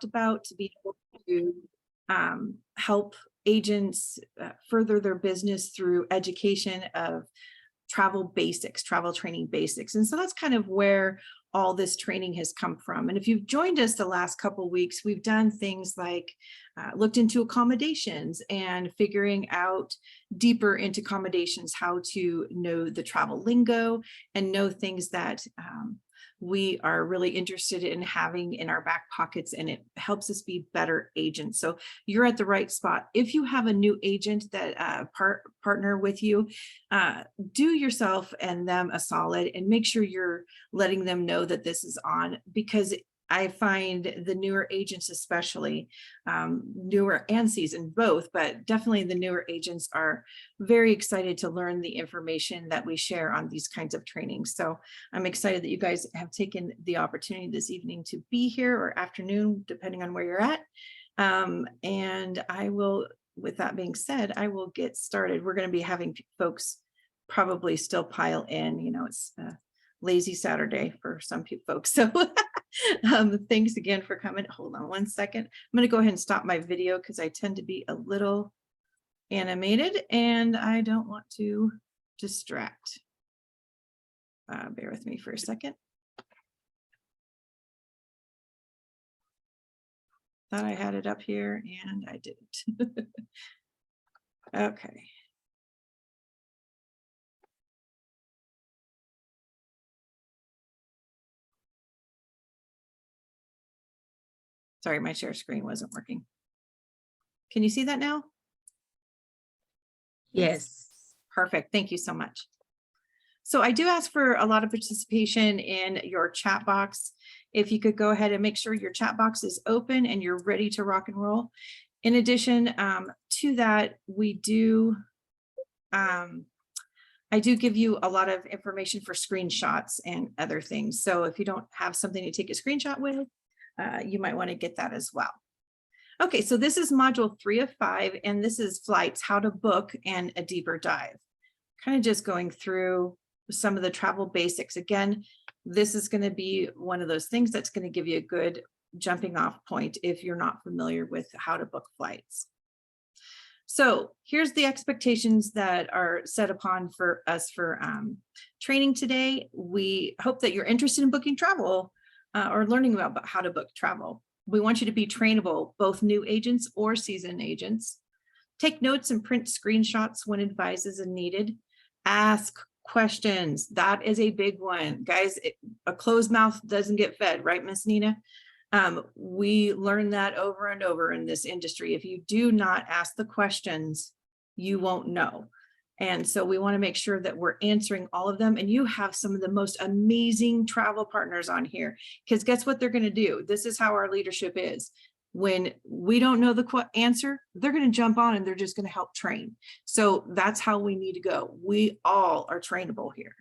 talked about to be able to help agents further their business through education of travel basics, travel training basics. And so that's kind of where all this training has come from. And if you've joined us the last couple of weeks, we've done things like looked into accommodations and figuring out deeper into accommodations, how to know the travel lingo and know things that we are really interested in having in our back pockets, and it helps us be better agents. So you're at the right spot. If you have a new agent that partner with you, do yourself and them a solid and make sure you're letting them know that this is on, because I find the newer agents, especially newer and seasoned both, but definitely the newer agents are very excited to learn the information that we share on these kinds of trainings. So I'm excited that you guys have taken the opportunity this evening to be here, or afternoon, depending on where you're at. And I will, with that being said, I will get started. We're going to be having folks probably still pile in, you know, it's a lazy Saturday for some folks. So thanks again for coming. Hold on one second. I'm going to go ahead and stop my video because I tend to be a little animated and I don't want to distract. Bear with me for a second. Thought I had it up here and I didn't. Okay. Sorry, my share screen wasn't working. Can you see that now? Yes. Perfect. Thank you so much. So I do ask for a lot of participation in your chat box. If you could go ahead and make sure your chat box is open and you're ready to rock and roll. In addition to that, we do, I do give you a lot of information for screenshots and other things. So if you don't have something to take a screenshot with, you might want to get that as well. Okay, so this is module 3 of 5, and this is flights, how to book, and a deeper dive. Kind of just going through some of the travel basics. Again, this is going to be one of those things that's going to give you a good jumping off point if you're not familiar with how to book flights. So here's the expectations that are set upon for us for training today. We hope that you're interested in booking travel or learning about how to book travel. We want you to be trainable, both new agents or seasoned agents. Take notes and print screenshots when advised as needed. Ask questions. That is a big one. Guys, a closed mouth doesn't get fed, right, Miss Nina? We learn that over and over in this industry. If you do not ask the questions, you won't know. And so we want to make sure that we're answering all of them. And you have some of the most amazing travel partners on here, because guess what they're going to do? This is how our leadership is. When we don't know the answer, they're going to jump on and they're just going to help train. So that's how we need to go. We all are trainable here.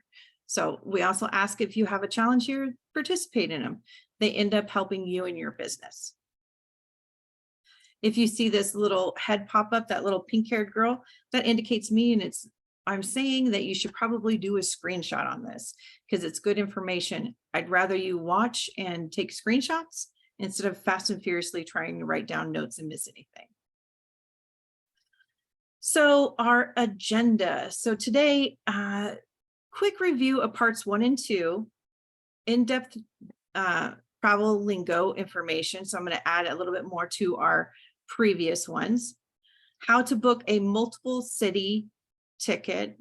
So we also ask if you have a challenge here, participate in them. They end up helping you in your business. If you see this little head pop up, that little pink-haired girl, that indicates me, and I'm saying that you should probably do a screenshot on this because it's good information. I'd rather you watch and take screenshots instead of fast and furiously trying to write down notes and miss anything. So our agenda. So today, quick review of parts 1 and 2, in-depth travel lingo information. So I'm going to add a little bit more to our previous ones. How to book a multiple city ticket.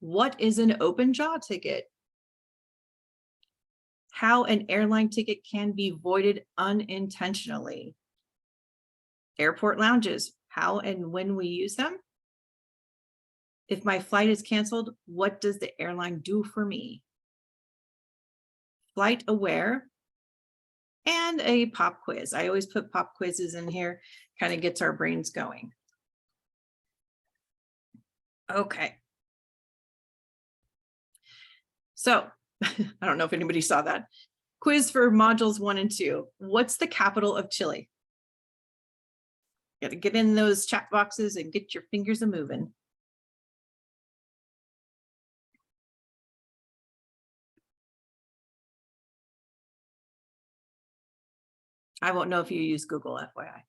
What is an open jaw ticket? How an airline ticket can be voided unintentionally. Airport lounges, how and when we use them. If my flight is canceled, what does the airline do for me? Flight aware. And a pop quiz. I always put pop quizzes in here, kind of gets our brains going. Okay. So I don't know if anybody saw that. Quiz for modules 1 and 2. What's the capital of Chile? Got to get in those chat boxes and get your fingers a moving. I won't know if you use Google, FYI.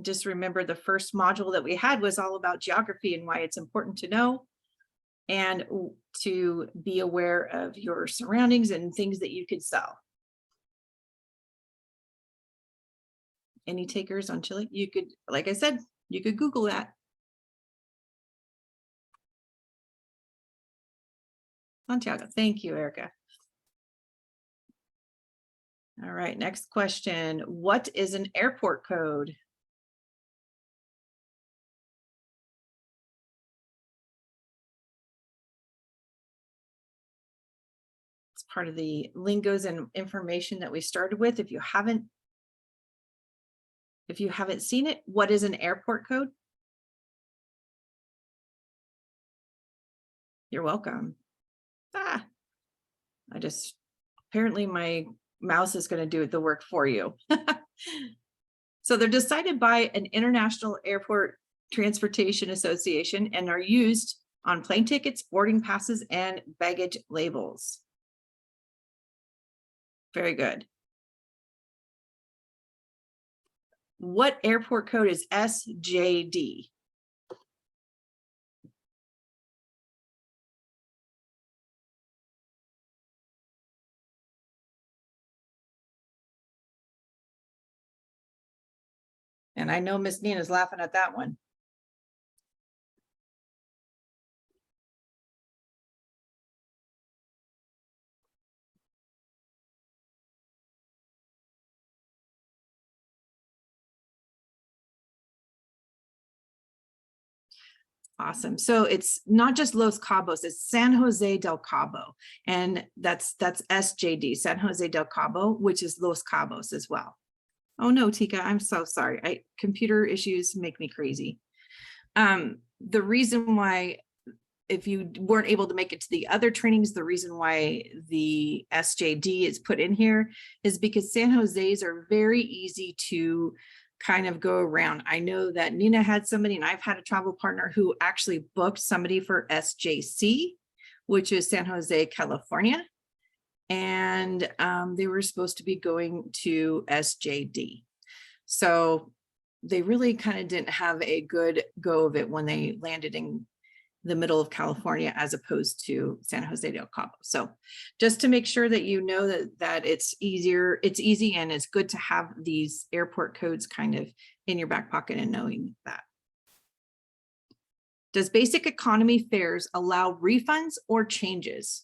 Just remember the first module that we had was all about geography and why it's important to know and to be aware of your surroundings and things that you could sell. Any takers on Chile? You could, like I said, you could Google that. Santiago, thank you, Erica. All right, next question. What is an airport code? It's part of the lingos and information that we started with. If you haven't seen it, what is an airport code? You're welcome. Apparently my mouse is going to do the work for you. So they're decided by an International Airport Transportation Association and are used on plane tickets, boarding passes, and baggage labels. Very good. What airport code is SJD? And I know Miss Nina's laughing at that one. Awesome. So it's not just Los Cabos, it's San Jose del Cabo. And that's SJD, San Jose del Cabo, which is Los Cabos as well. Oh no, Tika, I'm so sorry. Computer issues make me crazy. The reason why, if you weren't able to make it to the other trainings, the reason why the SJD is put in here is because San Jose's are very easy to kind of go around. I know that Nina had somebody, and I've had a travel partner who actually booked somebody for SJC, which is San Jose, California. And they were supposed to be going to SJD. So they really kind of didn't have a good go of it when they landed in the middle of California as opposed to San Jose del Cabo. So just to make sure that you know that it's easy and it's good to have these airport codes kind of in your back pocket and knowing that. Does basic economy fares allow refunds or changes?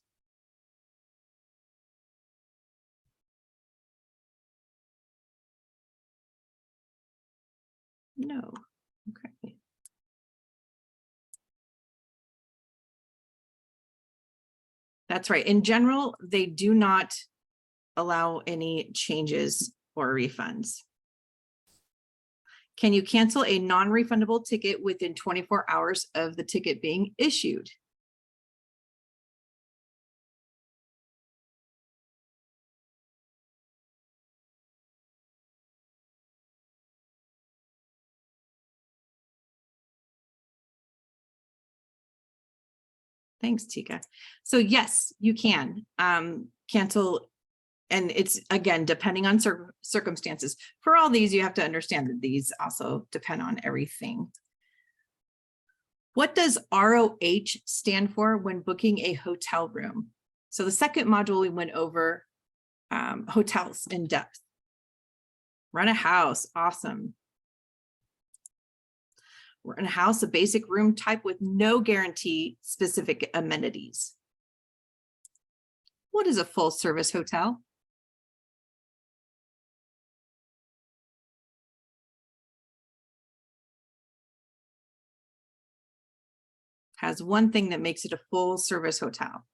No. Okay. That's right. In general, they do not allow any changes or refunds. Can you cancel a non-refundable ticket within 24 hours of the ticket being issued? Thanks, Tika. So yes, you can cancel, and it's again, depending on circumstances. For all these, you have to understand that these also depend on everything. What does ROH stand for when booking a hotel room? So the second module we went over hotels in depth. Rent a house, awesome. Rent a house, a basic room type with no guarantee specific amenities. What is a full service hotel? Has one thing that makes it a full service hotel.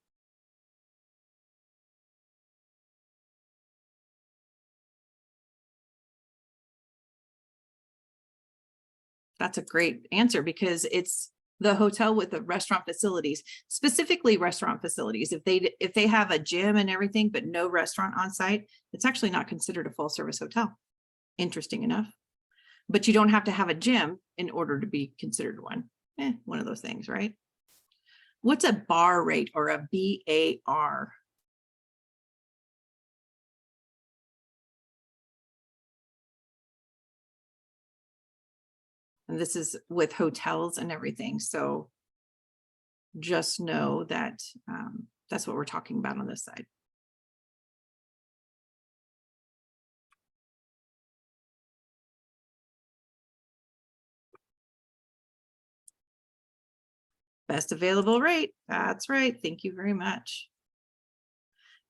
That's a great answer because it's the hotel with the restaurant facilities, specifically restaurant facilities. If they have a gym and everything, but no restaurant on site, it's actually not considered a full service hotel. Interesting enough, but you don't have to have a gym in order to be considered one. One of those things, right? What's a bar rate or a BAR? And this is with hotels and everything. So just know that that's what we're talking about on this side. Best available rate. That's right. Thank you very much.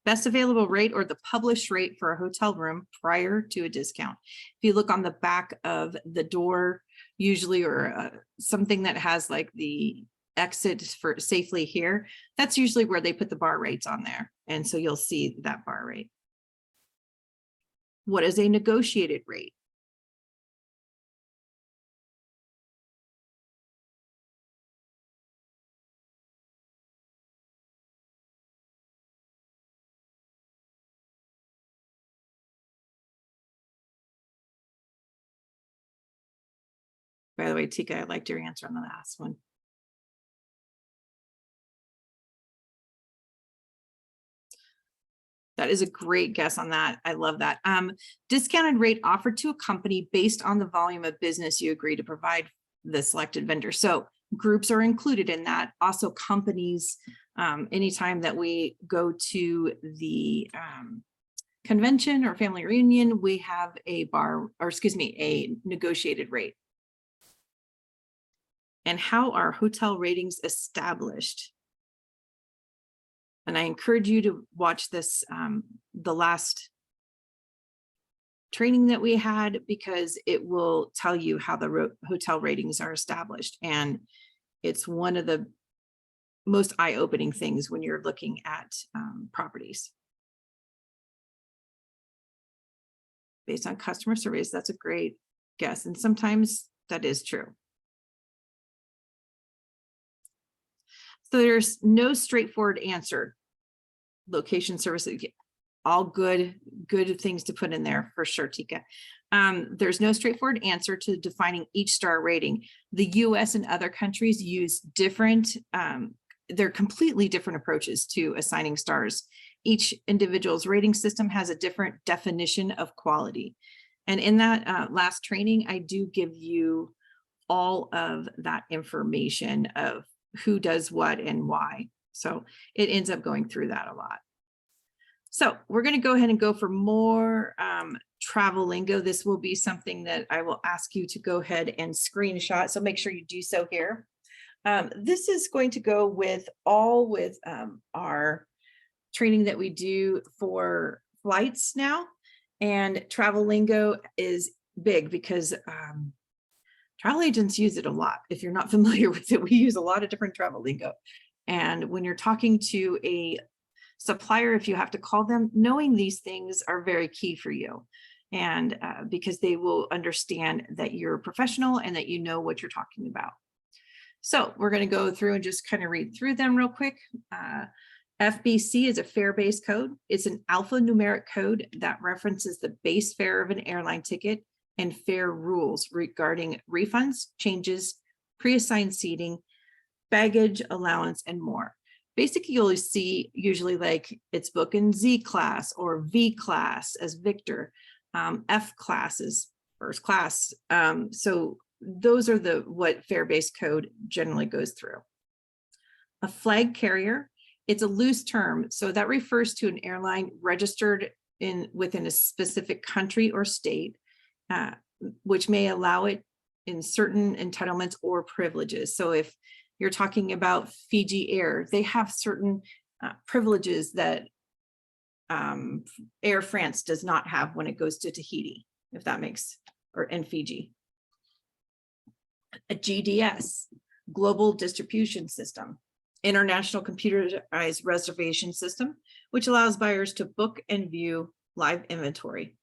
Best available rate or the published rate for a hotel room prior to a discount. If you look on the back of the door, usually, or something that has like the exit for safely here, that's usually where they put the bar rates on there. And so you'll see that bar rate. What is a negotiated rate? By the way, Tika, I liked your answer on the last one. That is a great guess on that. I love that. Discounted rate offered to a company based on the volume of business you agree to provide the selected vendor. So groups are included in that. Also companies, anytime that we go to the convention or family reunion, we have a a negotiated rate. And how are hotel ratings established? And I encourage you to watch this, the last training that we had, because it will tell you how the hotel ratings are established. And it's one of the most eye-opening things when you're looking at properties. Based on customer surveys, that's a great guess. And sometimes that is true. So there's no straightforward answer. Location services, all good things to put in there for sure, Tika. There's no straightforward answer to defining each star rating. The US and other countries use different, they're completely different approaches to assigning stars. Each individual's rating system has a different definition of quality. And in that last training, I do give you all of that information of who does what and why. So it ends up going through that a lot. So we're going to go ahead and go for more travel lingo. This will be something that I will ask you to go ahead and screenshot. So make sure you do so here. This is going to go with our training that we do for flights now. And travel lingo is big because travel agents use it a lot. If you're not familiar with it, we use a lot of different travel lingo. And when you're talking to a supplier, if you have to call them, knowing these things are very key for you. And because they will understand that you're a professional and that you know what you're talking about. So we're going to go through and just kind of read through them real quick. FBC is a fare-based code. It's an alphanumeric code that references the base fare of an airline ticket and fare rules regarding refunds, changes, pre-assigned seating, baggage allowance, and more. Basically, you'll see usually like it's booked in Z class or V class as Victor, F class is first class. So those are what fare-based code generally goes through. A flag carrier, it's a loose term. So that refers to an airline registered within a specific country or state, which may allow it in certain entitlements or privileges. So if you're talking about Fiji Air, they have certain privileges that Air France does not have when it goes to Tahiti, if that makes, and Fiji. A GDS, Global Distribution System, International Computerized Reservation System, which allows buyers to book and view live inventory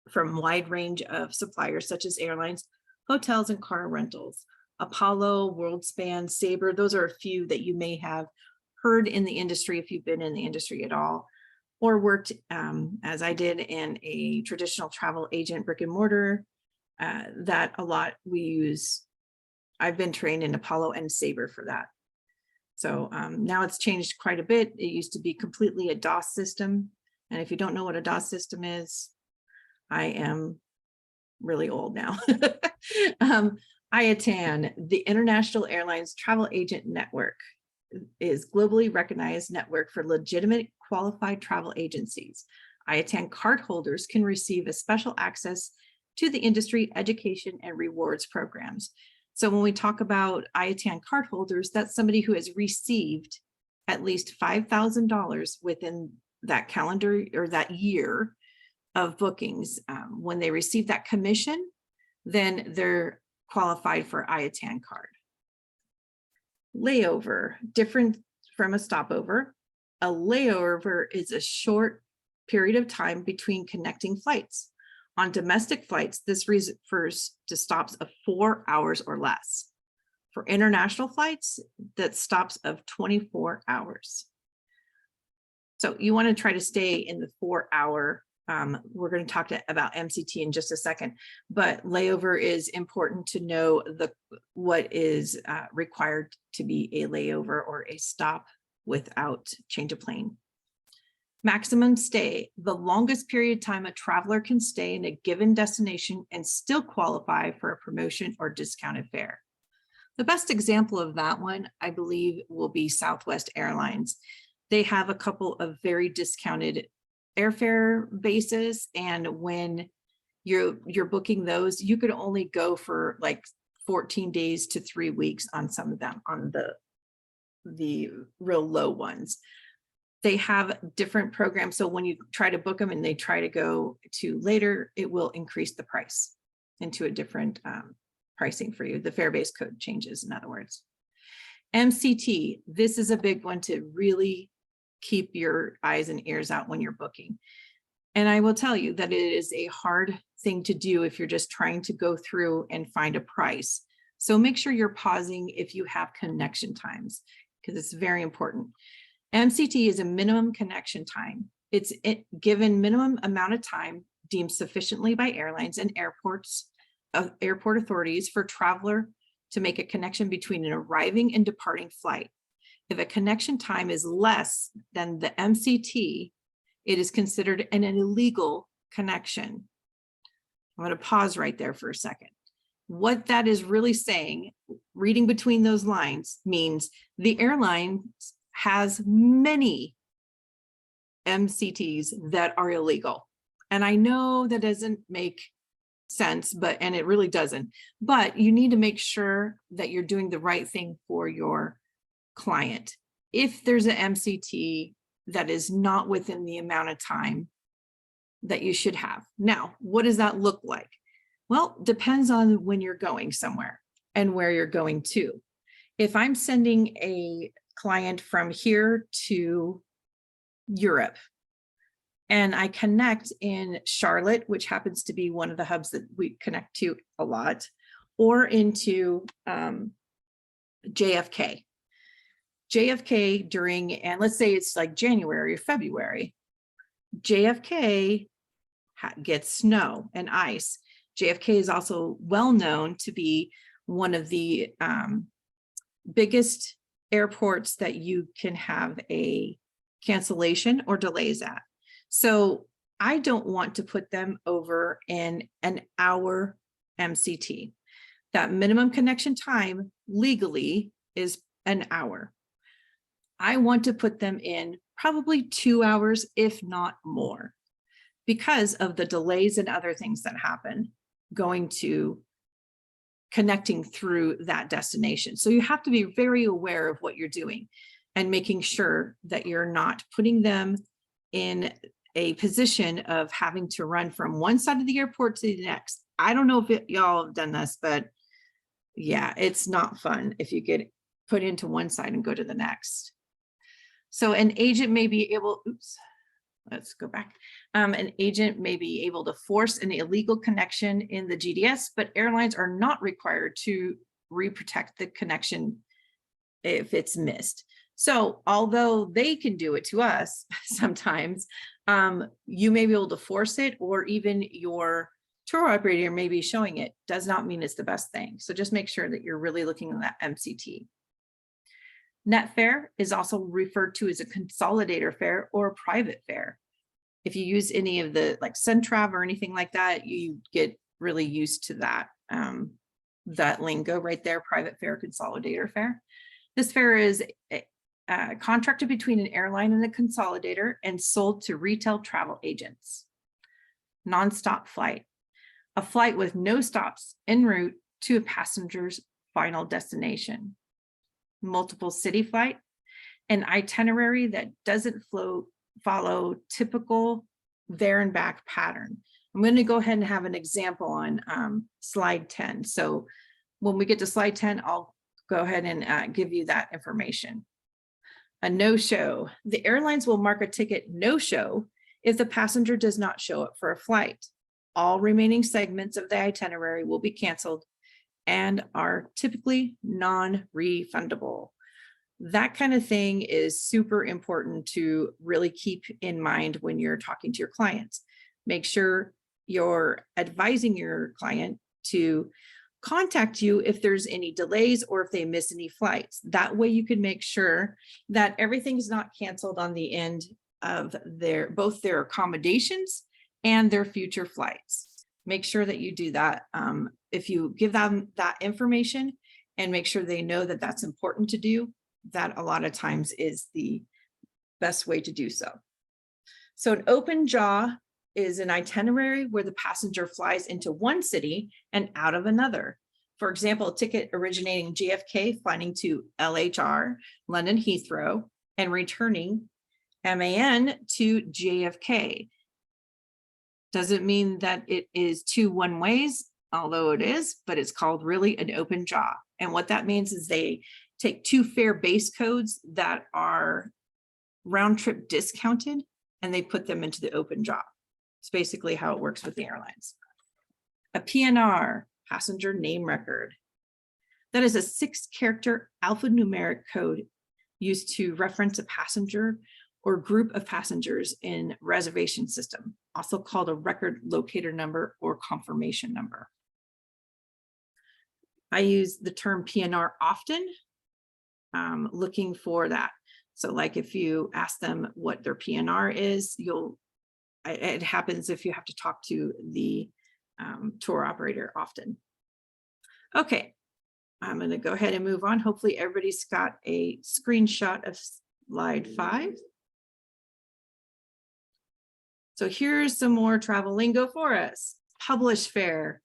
from a wide range of suppliers such as airlines, hotels, and car rentals. Apollo, WorldSpan, Sabre, those are a few that you may have heard in the industry if you've been in the industry at all, or worked as I did in a traditional travel agent brick and mortar. That a lot we use. I've been trained in Apollo and Sabre for that. So now it's changed quite a bit. It used to be completely a DOS system. And if you don't know what a DOS system is, I am really old now. IATAN, the International Airlines Travel Agent Network, is globally recognized network for legitimate qualified travel agencies. IATAN cardholders can receive a special access to the industry, education, and rewards programs. So when we talk about IATAN cardholders, that's somebody who has received at least $5,000 within that calendar or that year of bookings. When they receive that commission, then they're qualified for IATAN card. Layover, different from a stopover. A layover is a short period of time between connecting flights. On domestic flights, this refers to stops of 4 hours or less. For international flights, that's stops of 24 hours. So you want to try to stay in the 4-hour. We're going to talk about MCT in just a second, but layover is important to know what is required to be a layover or a stop without change of plane. Maximum stay, the longest period of time a traveler can stay in a given destination and still qualify for a promotion or discounted fare. The best example of that one, I believe, will be Southwest Airlines. They have a couple of very discounted airfare bases, and when you're booking those, you could only go for like 14 days to 3 weeks on some of them, on the real low ones. They have different programs, so when you try to book them and they try to go to later, it will increase the price into a different pricing for you. The fare base code changes, in other words. MCT, this is a big one to really keep your eyes and ears out when you're booking. And I will tell you that it is a hard thing to do if you're just trying to go through and find a price. So make sure you're pausing if you have connection times, because it's very important. MCT is a minimum connection time. It's given minimum amount of time deemed sufficiently by airlines and airport authorities for traveler to make a connection between an arriving and departing flight. If a connection time is less than the MCT, it is considered an illegal connection. I'm going to pause right there for a second. What that is really saying, reading between those lines, means the airline has many MCTs that are illegal. And I know that doesn't make sense, and it really doesn't, but you need to make sure that you're doing the right thing for your client. If there's an MCT that is not within the amount of time that you should have. Now, what does that look like? Well, depends on when you're going somewhere and where you're going to. If I'm sending a client from here to Europe and I connect in Charlotte, which happens to be one of the hubs that we connect to a lot, or into JFK. JFK during, and let's say it's like January or February, JFK gets snow and ice. JFK is also well known to be one of the biggest airports that you can have a cancellation or delays at. So I don't want to put them over in an hour MCT. That minimum connection time legally is an hour. I want to put them in probably 2 hours, if not more, because of the delays and other things that happen going to connecting through that destination. So you have to be very aware of what you're doing and making sure that you're not putting them in a position of having to run from one side of the airport to the next. I don't know if y'all have done this, but yeah, it's not fun if you get put into one side and go to the next. So an agent may be able, let's go back. An agent may be able to force an illegal connection in the GDS, but airlines are not required to re-protect the connection if it's missed. So although they can do it to us sometimes, you may be able to force it, or even your tour operator may be showing it. Does not mean it's the best thing. So just make sure that you're really looking at that MCT. Net fare is also referred to as a consolidator fare or a private fare. If you use any of the like Centrav or anything like that, you get really used to that lingo right there, private fare, consolidator fare. This fare is contracted between an airline and a consolidator and sold to retail travel agents. Nonstop flight, a flight with no stops en route to a passenger's final destination. Multiple city flight, an itinerary that doesn't follow typical there and back pattern. I'm going to go ahead and have an example on slide 10. So when we get to slide 10, I'll go ahead and give you that information. A no-show. The airlines will mark a ticket no-show if the passenger does not show up for a flight. All remaining segments of the itinerary will be canceled and are typically non-refundable. That kind of thing is super important to really keep in mind when you're talking to your clients. Make sure you're advising your client to contact you if there's any delays or if they miss any flights. That way you can make sure that everything's not canceled on the end of both their accommodations and their future flights. Make sure that you do that. If you give them that information and make sure they know that that's important to do, that a lot of times is the best way to do so. So an open jaw is an itinerary where the passenger flies into one city and out of another. For example, a ticket originating JFK flying to LHR, London Heathrow, and returning MAN to JFK. Doesn't mean that it is two one ways, although it is, but it's called really an open jaw. And what that means is they take two fare base codes that are round trip discounted and they put them into the open jaw. It's basically how it works with the airlines. A PNR, passenger name record. That is a 6-character alphanumeric code used to reference a passenger or group of passengers in reservation system, also called a record locator number or confirmation number. I use the term PNR often, looking for that. So like if you ask them what their PNR is, it happens if you have to talk to the tour operator often. Okay, I'm going to go ahead and move on. Hopefully everybody's got a screenshot of slide 5. So here's some more travel lingo for us. Publish fare.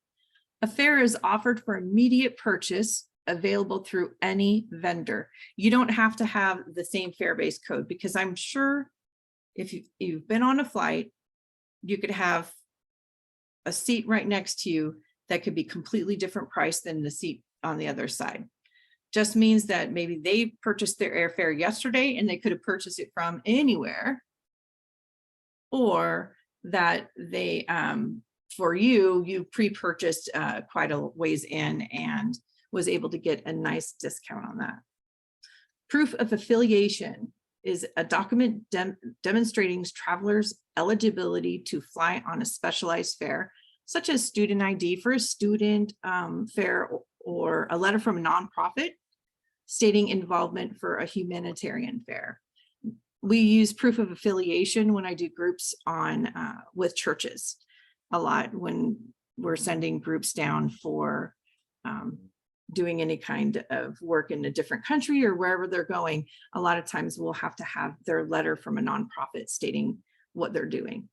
A fare is offered for immediate purchase, available through any vendor. You don't have to have the same fare base code, because I'm sure if you've been on a flight, you could have a seat right next to you that could be completely different price than the seat on the other side. Just means that maybe they purchased their airfare yesterday and they could have purchased it from anywhere, or that they, for you pre-purchased quite a ways in and was able to get a nice discount on that. Proof of affiliation is a document demonstrating travelers' eligibility to fly on a specialized fare, such as student ID for a student fare, or a letter from a nonprofit stating involvement for a humanitarian fare. We use proof of affiliation when I do groups on with churches a lot, when we're sending groups down for doing any kind of work in a different country or wherever they're going. A lot of times we'll have to have their letter from a nonprofit stating what they're doing.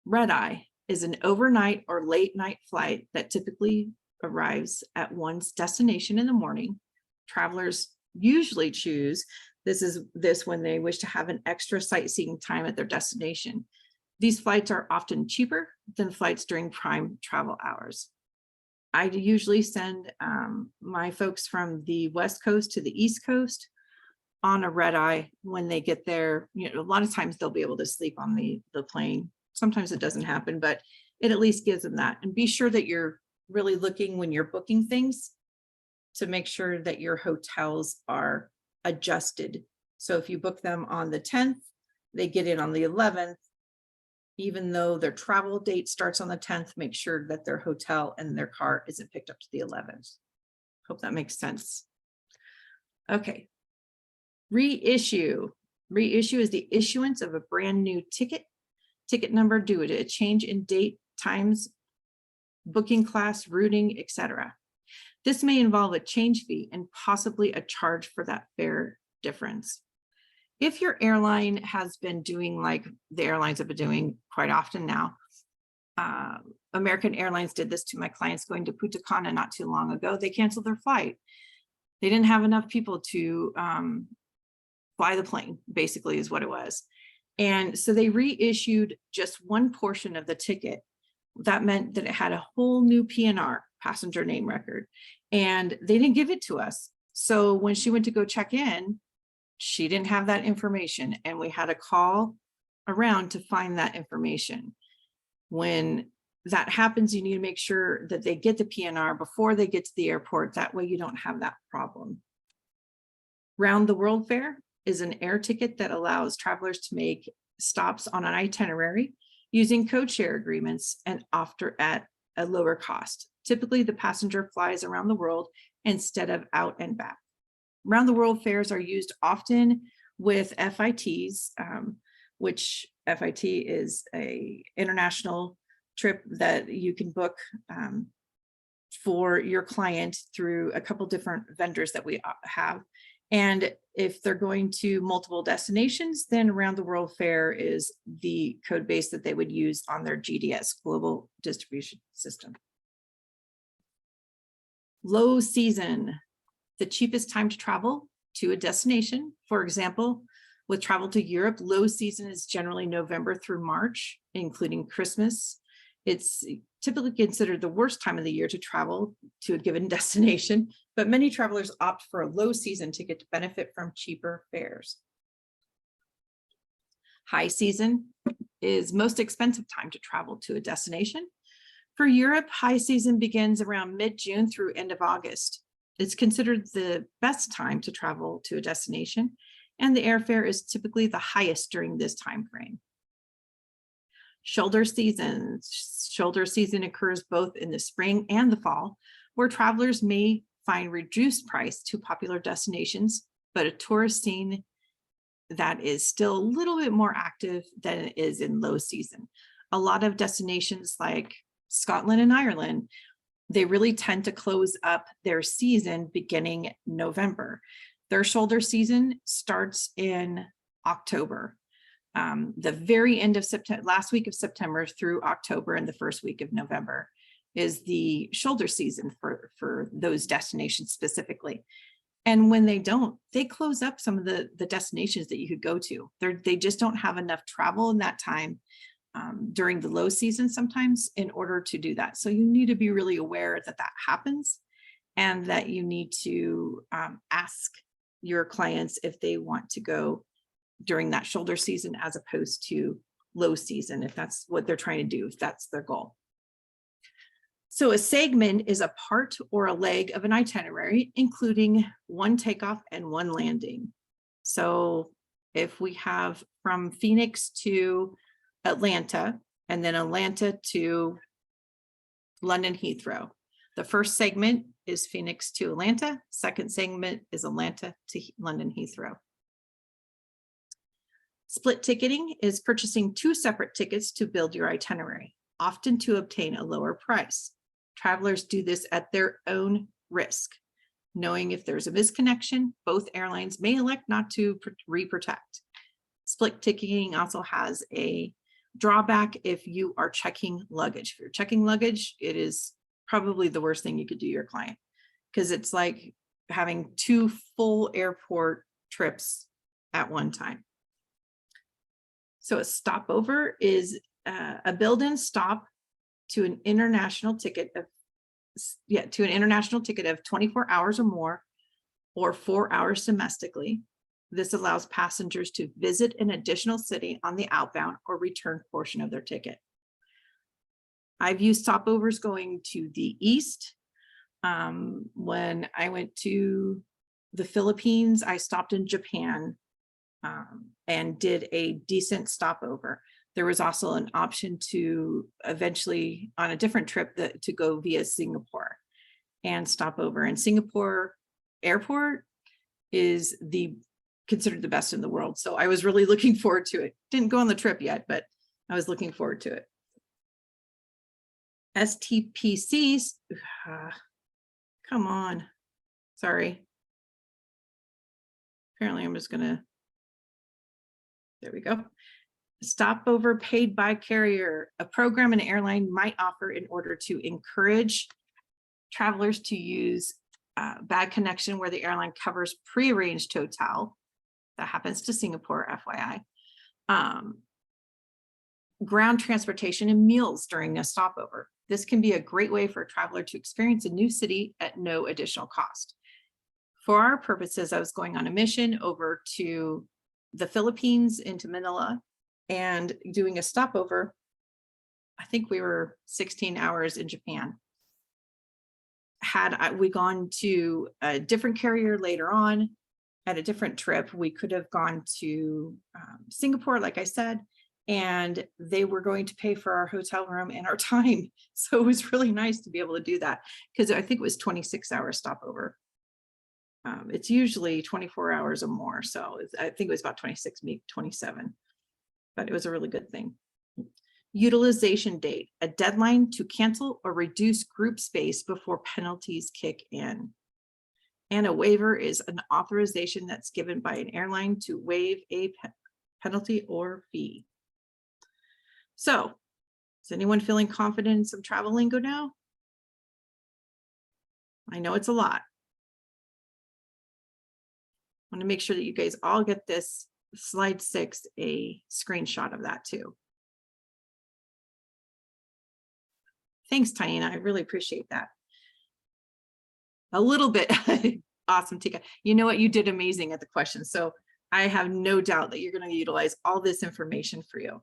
Red eye is an overnight or late night flight that typically arrives at one's destination in the morning. Travelers usually choose this when they wish to have an extra sightseeing time at their destination. These flights are often cheaper than flights during prime travel hours. I usually send my folks from the West Coast to the East Coast on a red eye when they get there. You know, a lot of times they'll be able to sleep on the plane. Sometimes it doesn't happen, but it at least gives them that. And be sure that you're really looking when you're booking things to make sure that your hotels are adjusted. So if you book them on the 10th, they get in on the 11th. Even though their travel date starts on the 10th, make sure that their hotel and their car isn't picked up to the 11th. Hope that makes sense. Okay, Reissue. Reissue is the issuance of a brand new ticket number due to a change in date, times, booking class, routing, etc. This may involve a change fee and possibly a charge for that fare difference. If your airline has been doing like the airlines have been doing quite often now, American Airlines did this to my clients going to Punta Cana not too long ago. They canceled their flight. They didn't have enough people to fly the plane, basically is what it was. And so they reissued just one portion of the ticket. That meant that it had a whole new PNR, passenger name record, and they didn't give it to us. So when she went to go check in, she didn't have that information, and we had to call around to find that information. When that happens, you need to make sure that they get the PNR before they get to the airport. That way you don't have that problem. Round the World Fare is an air ticket that allows travelers to make stops on an itinerary using code share agreements and often at a lower cost. Typically, the passenger flies around the world instead of out and back. Round the World fares are used often with FITs, which FIT is a international trip that you can book for your client through a couple different vendors that we have. And if they're going to multiple destinations, then Round the World Fare is the code base that they would use on their GDS, Global Distribution System. Low season, the cheapest time to travel to a destination. For example, with travel to Europe, low season is generally November through March, including Christmas. It's typically considered the worst time of the year to travel to a given destination, but many travelers opt for a low season ticket to benefit from cheaper fares. High season is most expensive time to travel to a destination. For Europe, high season begins around mid-June through end of August. It's considered the best time to travel to a destination, and the airfare is typically the highest during this time frame. Shoulder season. Shoulder season occurs both in the spring and the fall, where travelers may find reduced price to popular destinations, but a tourist scene that is still a little bit more active than it is in low season. A lot of destinations like Scotland and Ireland, they really tend to close up their season beginning November. Their shoulder season starts in October. The very end of September, last week of September through October and the first week of November is the shoulder season for those destinations specifically. And when they don't, they close up some of the destinations that you could go to. They just don't have enough travel in that time during the low season sometimes in order to do that. So you need to be really aware that that happens and that you need to ask your clients if they want to go during that shoulder season as opposed to low season, if that's what they're trying to do, if that's their goal. So a segment is a part or a leg of an itinerary, including one takeoff and one landing. So if we have from Phoenix to Atlanta, and then Atlanta to London Heathrow, the first segment is Phoenix to Atlanta, second segment is Atlanta to London Heathrow. Split ticketing is purchasing two separate tickets to build your itinerary, often to obtain a lower price. Travelers do this at their own risk, knowing if there's a misconnection, both airlines may elect not to re-protect. Split ticketing also has a drawback if you are checking luggage. If you're checking luggage, it is probably the worst thing you could do to your client, because it's like having two full airport trips at one time. So a stopover is a build-in stop to an international ticket of 24 hours or more, or 4 hours domestically. This allows passengers to visit an additional city on the outbound or return portion of their ticket. I've used stopovers going to the east. When I went to the Philippines, I stopped in Japan and did a decent stopover. There was also an option to eventually on a different trip to go via Singapore and stop over. And Singapore airport is the considered the best in the world. So I was really looking forward to it. Didn't go on the trip yet, but I was looking forward to it. STPCs, come on, sorry. Apparently I'm just gonna, there we go. Stopover paid by carrier, a program an airline might offer in order to encourage travelers to use bad connection where the airline covers prearranged hotel. That happens to Singapore, FYI. Ground transportation and meals during a stopover. This can be a great way for a traveler to experience a new city at no additional cost. For our purposes, I was going on a mission over to the Philippines into Manila and doing a stopover. I think we were 16 hours in Japan. Had we gone to a different carrier later on at a different trip, we could have gone to Singapore, like I said, and they were going to pay for our hotel room and our time. So it was really nice to be able to do that because I think it was 26-hour stopover. It's usually 24 hours or more. So I think it was about 26, maybe 27, but it was a really good thing. Utilization date, a deadline to cancel or reduce group space before penalties kick in. And a waiver is an authorization that's given by an airline to waive a penalty or fee. So, is anyone feeling confident in some travel lingo now? I know it's a lot. I want to make sure that you guys all get this slide 6, a screenshot of that too. Thanks, Taina. I really appreciate that. A little bit. Awesome, Tika. You know what? You did amazing at the question. So I have no doubt that you're going to utilize all this information for you.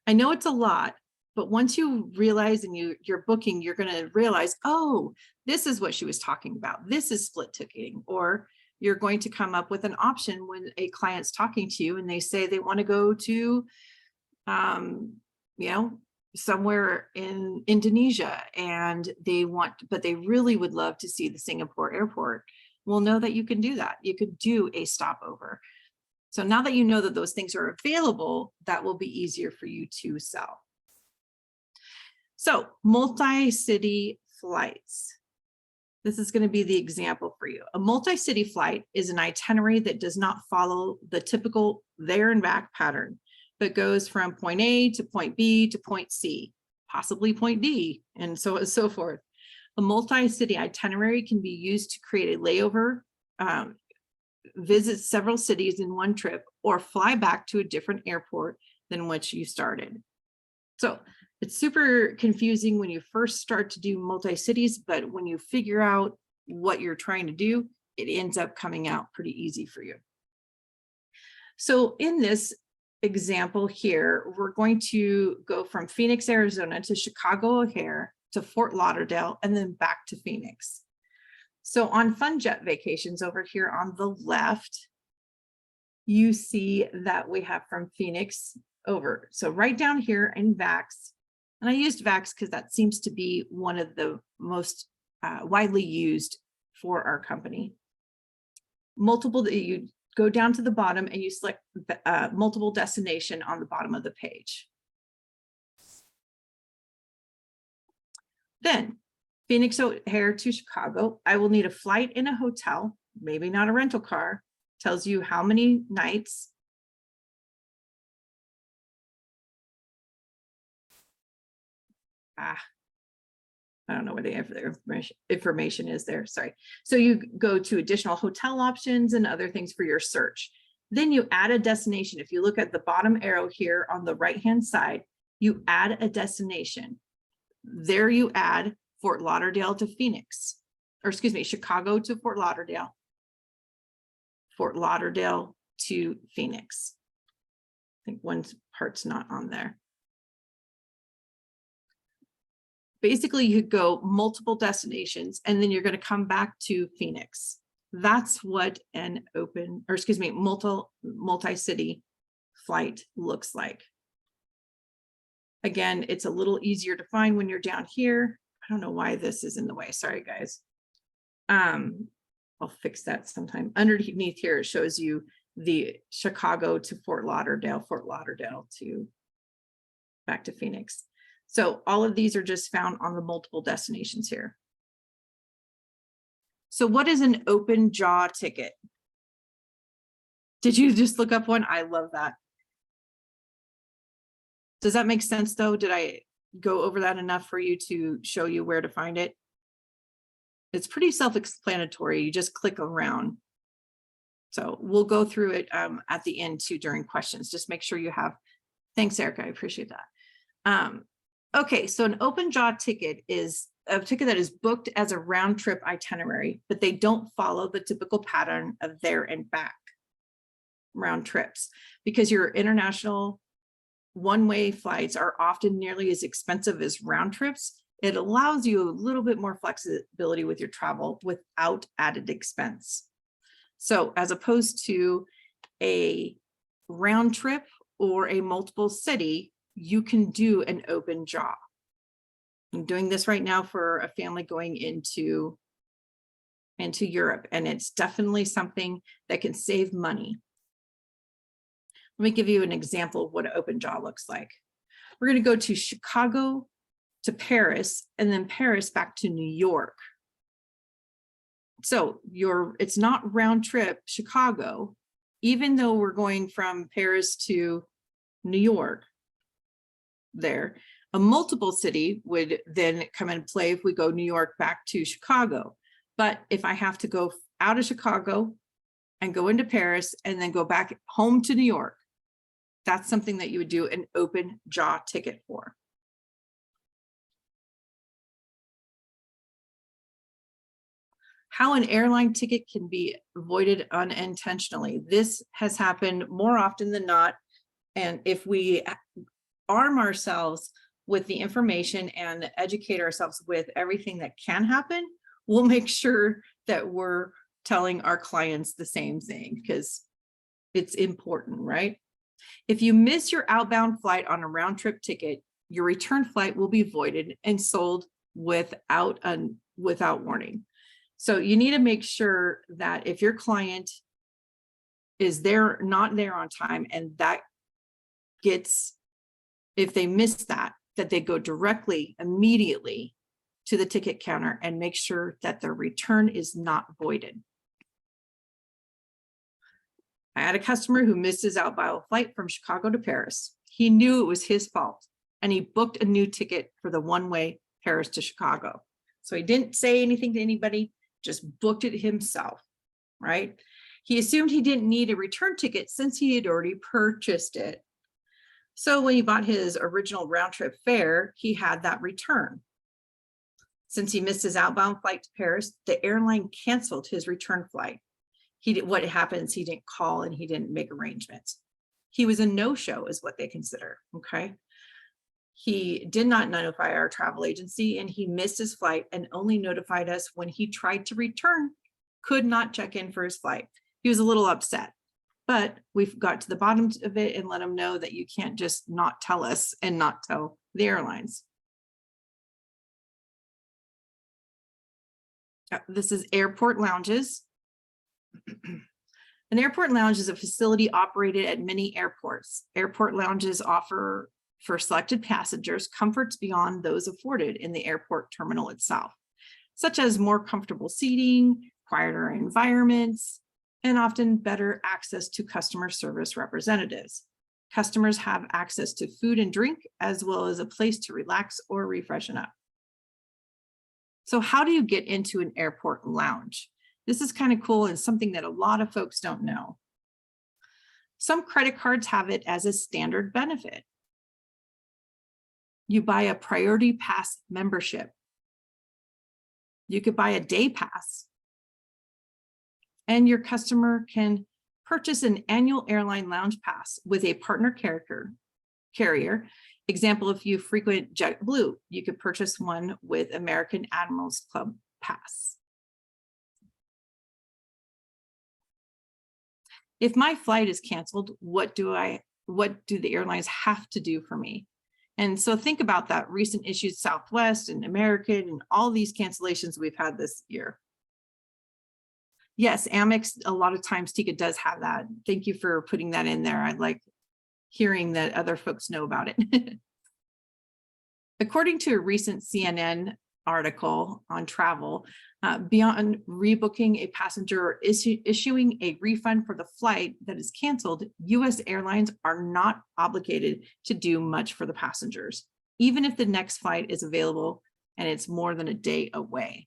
I know it's a lot, but once you realize and you're booking, you're going to realize, oh, this is what she was talking about. This is split ticketing. Or you're going to come up with an option when a client's talking to you and they say they want to go to, somewhere in Indonesia and they want, but they really would love to see the Singapore airport. Well, know that you can do that. You could do a stopover. So now that you know that those things are available, that will be easier for you to sell. So multi-city flights. This is going to be the example for you. A multi-city flight is an itinerary that does not follow the typical there and back pattern, but goes from point A to point B to point C, possibly point D, and so on and so forth. A multi-city itinerary can be used to create a layover, visit several cities in one trip, or fly back to a different airport than which you started. So it's super confusing when you first start to do multi-cities, but when you figure out what you're trying to do, it ends up coming out pretty easy for you. So in this example here, we're going to go from Phoenix, Arizona to Chicago O'Hare to Fort Lauderdale and then back to Phoenix. So on Fun Jet Vacations over here on the left, you see that we have from Phoenix over. So right down here in VAX, and I used VAX because that seems to be one of the most widely used for our company. Multiple, you go down to the bottom and you select multiple destination on the bottom of the page. Then Phoenix O'Hare to Chicago, I will need a flight and a hotel, maybe not a rental car, tells you how many nights. I don't know where the information is there, sorry. So you go to additional hotel options and other things for your search. Then you add a destination. If you look at the bottom arrow here on the right-hand side, you add a destination. There you add Fort Lauderdale to Phoenix, or excuse me, Chicago to Fort Lauderdale to Phoenix. I think one part's not on there. Basically, you go multiple destinations and then you're going to come back to Phoenix. That's what an multi-city flight looks like. Again, it's a little easier to find when you're down here. I don't know why this is in the way. Sorry, guys. I'll fix that sometime. Underneath here, it shows you the Chicago to Fort Lauderdale to back to Phoenix. So all of these are just found on the multiple destinations here. So what is an open jaw ticket? Did you just look up one? I love that. Does that make sense though? Did I go over that enough for you to show you where to find it? It's pretty self-explanatory. You just click around. So we'll go through it at the end too during questions. Just make sure you have. Thanks, Erica. I appreciate that. Okay, so an open jaw ticket is a ticket that is booked as a round trip itinerary, but they don't follow the typical pattern of there and back round trips, because your international one-way flights are often nearly as expensive as round trips. It allows you a little bit more flexibility with your travel without added expense. So as opposed to a round trip or a multiple city, you can do an open jaw. I'm doing this right now for a family going into Europe, and it's definitely something that can save money. Let me give you an example of what an open jaw looks like. We're going to go to Chicago to Paris, and then Paris back to New York. So it's not round trip Chicago, even though we're going from Paris to New York there. A multiple city would then come into play if we go New York back to Chicago. But if I have to go out of Chicago and go into Paris and then go back home to New York, that's something that you would do an open jaw ticket for. How an airline ticket can be avoided unintentionally. This has happened more often than not. And if we arm ourselves with the information and educate ourselves with everything that can happen, we'll make sure that we're telling our clients the same thing, because it's important, right? If you miss your outbound flight on a round trip ticket, your return flight will be voided and sold without warning. So you need to make sure that if your client is not there on time, and if they miss that they go directly, immediately to the ticket counter and make sure that their return is not voided. I had a customer who missed his outbound flight from Chicago to Paris. He knew it was his fault, and he booked a new ticket for the one-way Paris to Chicago. So he didn't say anything to anybody, just booked it himself, right? He assumed he didn't need a return ticket since he had already purchased it. So when he bought his original round trip fare, he had that return. Since he missed his outbound flight to Paris, the airline canceled his return flight. What happens, he didn't call and he didn't make arrangements. He was a no-show is what they consider, okay? He did not notify our travel agency, and he missed his flight and only notified us when he tried to return, could not check in for his flight. He was a little upset, but we've got to the bottom of it and let him know that you can't just not tell us and not tell the airlines. This is airport lounges. An airport lounge is a facility operated at many airports. Airport lounges offer for selected passengers comforts beyond those afforded in the airport terminal itself, such as more comfortable seating, quieter environments, and often better access to customer service representatives. Customers have access to food and drink, as well as a place to relax or refreshen up. So how do you get into an airport lounge? This is kind of cool and something that a lot of folks don't know. Some credit cards have it as a standard benefit. You buy a priority pass membership. You could buy a day pass. And your customer can purchase an annual airline lounge pass with a partner carrier. Example, if you frequent JetBlue, you could purchase one with American Admirals Club pass. If my flight is canceled, what do the airlines have to do for me? And so think about that recent issues, Southwest and American, and all these cancellations we've had this year. Yes, Amex, a lot of times Tika does have that. Thank you for putting that in there. I like hearing that other folks know about it. According to a recent CNN article on travel, beyond rebooking a passenger or issuing a refund for the flight that is canceled, U.S. airlines are not obligated to do much for the passengers, even if the next flight is available and it's more than a day away.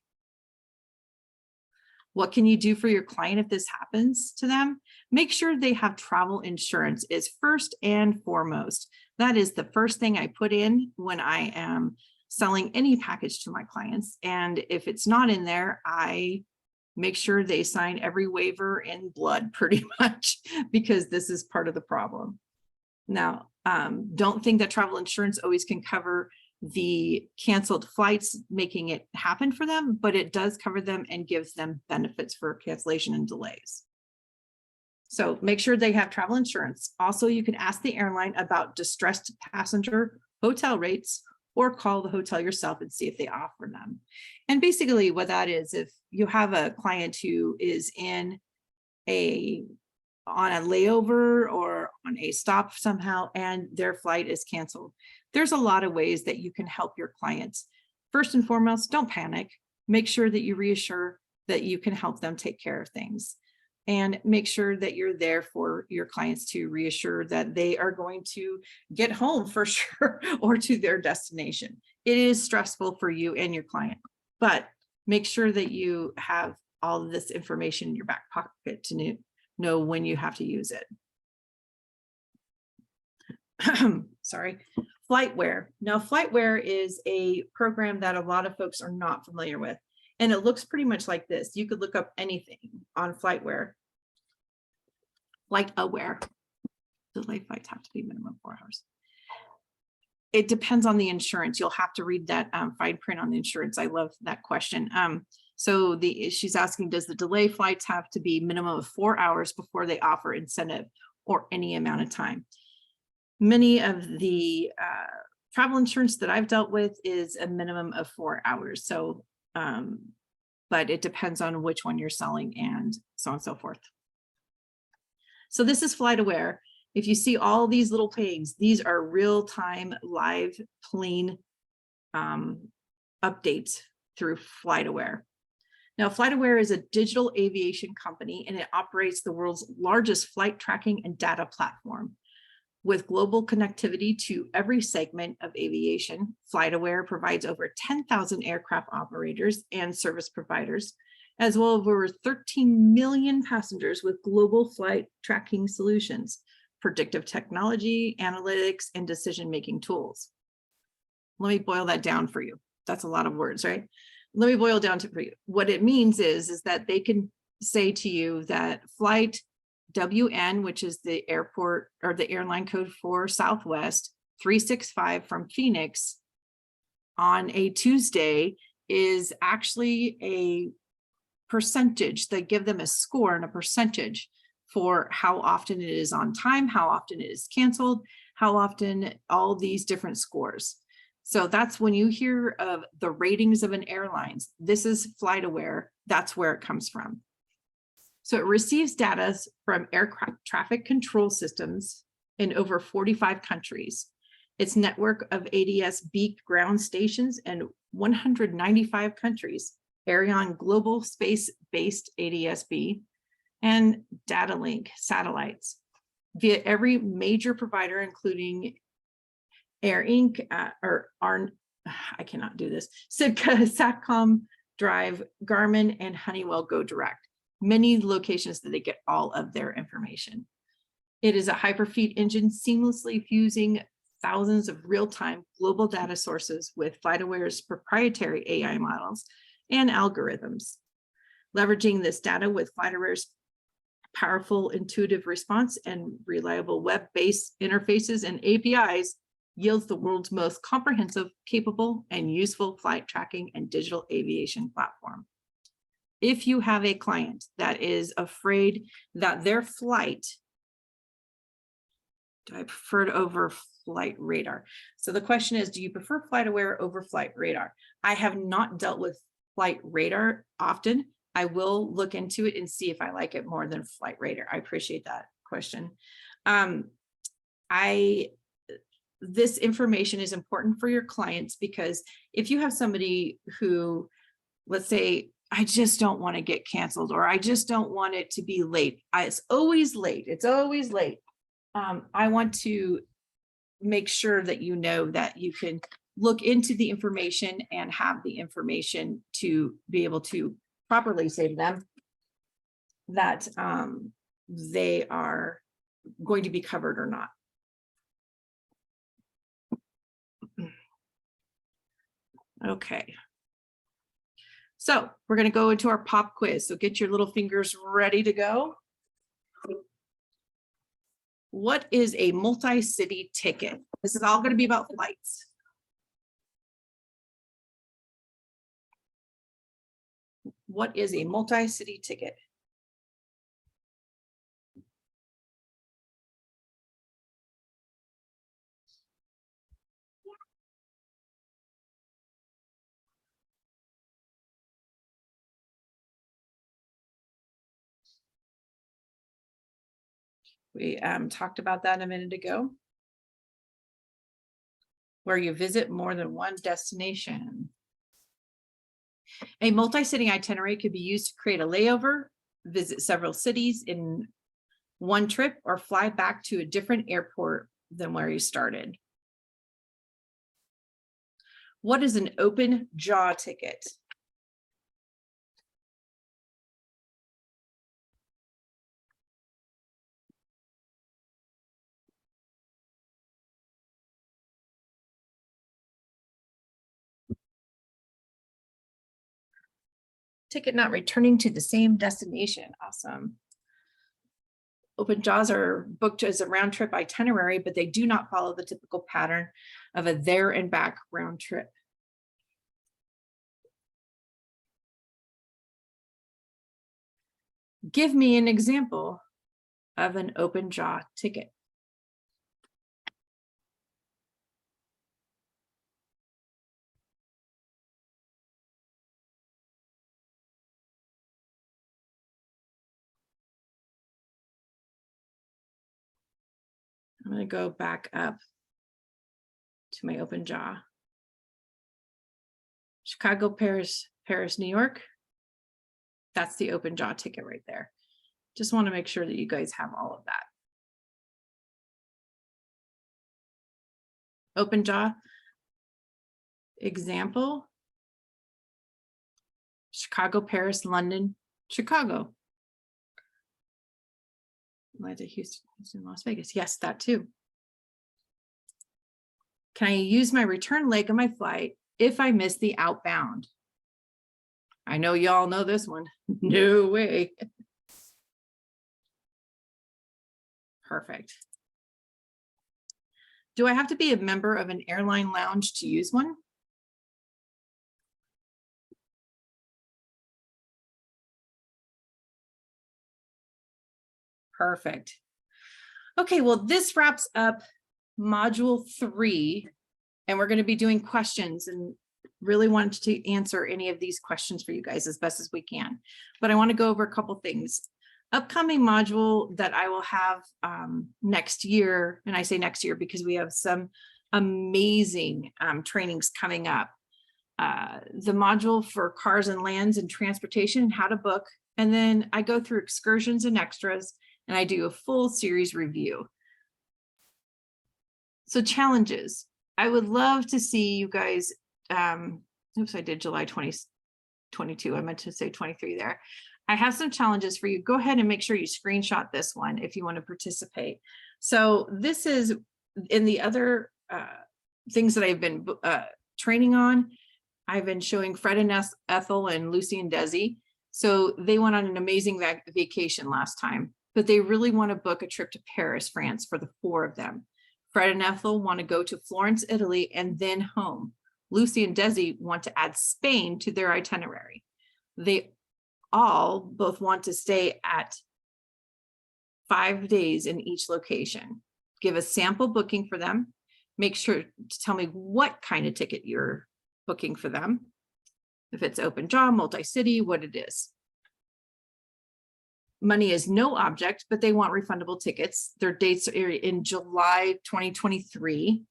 What can you do for your client if this happens to them? Make sure they have travel insurance is first and foremost. That is the first thing I put in when I am selling any package to my clients. And if it's not in there, I make sure they sign every waiver in blood pretty much, because this is part of the problem. Now, don't think that travel insurance always can cover the canceled flights, making it happen for them, but it does cover them and gives them benefits for cancellation and delays. So make sure they have travel insurance. Also, you can ask the airline about distressed passenger hotel rates, or call the hotel yourself and see if they offer them. And basically what that is, if you have a client who is on a layover or on a stop somehow and their flight is canceled, there's a lot of ways that you can help your clients. First and foremost, don't panic. Make sure that you reassure that you can help them take care of things, and make sure that you're there for your clients to reassure that they are going to get home for sure or to their destination. It is stressful for you and your client, but make sure that you have all of this information in your back pocket to know when you have to use it. Sorry. FlightWare. Now, FlightWare is a program that a lot of folks are not familiar with, and it looks pretty much like this. You could look up anything on FlightWare. FlightAware. Delay flights have to be minimum 4 hours. It depends on the insurance. You'll have to read that fine print on the insurance. I love that question. So she's asking, does the delay flights have to be minimum of 4 hours before they offer incentive, or any amount of time? Many of the travel insurance that I've dealt with is a minimum of 4 hours. So, but it depends on which one you're selling and so on and so forth. So this is FlightAware. If you see all these little pegs, these are real-time live plane updates through FlightAware. Now, FlightAware is a digital aviation company, and it operates the world's largest flight tracking and data platform. With global connectivity to every segment of aviation, FlightAware provides over 10,000 aircraft operators and service providers, as well as over 13 million passengers with global flight tracking solutions, predictive technology, analytics, and decision-making tools. Let me boil that down for you. That's a lot of words, right? Let me boil down to for you. What it means is that they can say to you that flight WN, which is the airport or the airline code for Southwest 365 from Phoenix on a Tuesday, is actually a percentage. They give them a score and a percentage for how often it is on time, how often it is canceled, how often, all these different scores. So that's when you hear of the ratings of an airlines, this is FlightAware, that's where it comes from. So it receives data from aircraft traffic control systems in over 45 countries. Its network of ADS-B ground stations in 195 countries, Ariane global space-based ADS-B, and data link satellites via every major provider, including Air Inc. I cannot do this, Sitka, Satcom, Drive, Garmin, and Honeywell Go Direct. Many locations that they get all of their information. It is a hyperfeed engine seamlessly fusing thousands of real-time global data sources with FlightAware's proprietary AI models and algorithms. Leveraging this data with FlightAware's powerful intuitive response and reliable web-based interfaces and APIs yields the world's most comprehensive, capable, and useful flight tracking and digital aviation platform. If you have a client that is afraid that their flight, do I prefer it over Flight Radar? So the question is, do you prefer FlightAware over Flight Radar? I have not dealt with Flight Radar often. I will look into it and see if I like it more than Flight Radar. I appreciate that question. This information is important for your clients, because if you have somebody who, let's say, I just don't want to get canceled, or I just don't want it to be late. It's always late. It's always late. I want to make sure that you know that you can look into the information and have the information to be able to properly say to them that they are going to be covered or not. Okay. So we're going to go into our pop quiz. So get your little fingers ready to go. What is a multi-city ticket? This is all going to be about flights. What is a multi-city ticket? We talked about that a minute ago, where you visit more than one destination. A multi-city itinerary could be used to create a layover, visit several cities in one trip, or fly back to a different airport than where you started. What is an open jaw ticket? Ticket not returning to the same destination. Awesome. Open jaws are booked as a round trip itinerary, but they do not follow the typical pattern of a there and back round trip. Give me an example of an open jaw ticket. I'm going to go back up to my open jaw. Chicago, Paris, New York. That's the open jaw ticket right there. Just want to make sure that you guys have all of that. Open jaw example. Chicago, Paris, London, Chicago. Atlanta, Houston, Las Vegas. Yes, that too. Can I use my return leg of my flight if I miss the outbound? I know y'all know this one. No way. Perfect. Do I have to be a member of an airline lounge to use one? Perfect. Okay, well, this wraps up module 3, and we're going to be doing questions, and really wanted to answer any of these questions for you guys as best as we can. But I want to go over a couple things. Upcoming module that I will have next year, and I say next year because we have some amazing trainings coming up. The module for cars and lands and transportation, how to book, and then I go through excursions and extras, and I do a full series review. So challenges. I would love to see you guys, oops, I did July 2022. I meant to say 23 there. I have some challenges for you. Go ahead and make sure you screenshot this one if you want to participate. So this is in the other things that I've been training on. I've been showing Fred and Ethel and Lucy and Desi. So they went on an amazing vacation last time, but they really want to book a trip to Paris, France for the 4 of them. Fred and Ethel want to go to Florence, Italy, and then home. Lucy and Desi want to add Spain to their itinerary. They all both want to stay at 5 days in each location. Give a sample booking for them. Make sure to tell me what kind of ticket you're booking for them. If it's open jaw, multi-city, what it is. money is no object, but they want refundable tickets. Their dates are in July 2023.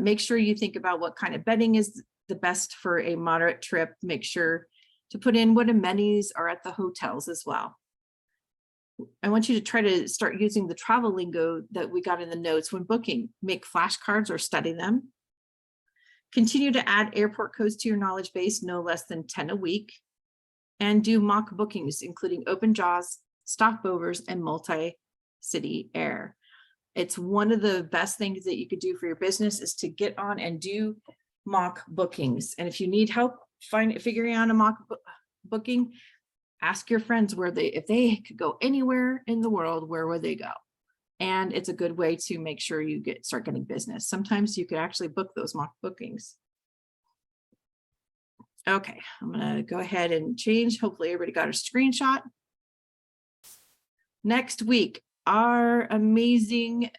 Make sure you think about what kind of bedding is the best for a moderate trip. Make sure to put in what amenities are at the hotels as well. I want you to try to start using the travel lingo that we got in the notes when booking. Make flashcards or study them. Continue to add airport codes to your knowledge base, no less than 10 a week. And do mock bookings, including open jaws, stopovers, and multi-city air. It's one of the best things that you could do for your business is to get on and do mock bookings. And if you need help figuring out a mock booking, ask your friends if they could go anywhere in the world, where would they go? And it's a good way to make sure you start getting business. Sometimes you could actually book those mock bookings. Okay, I'm gonna go ahead and change. Hopefully everybody got a screenshot. Next week, our amazing,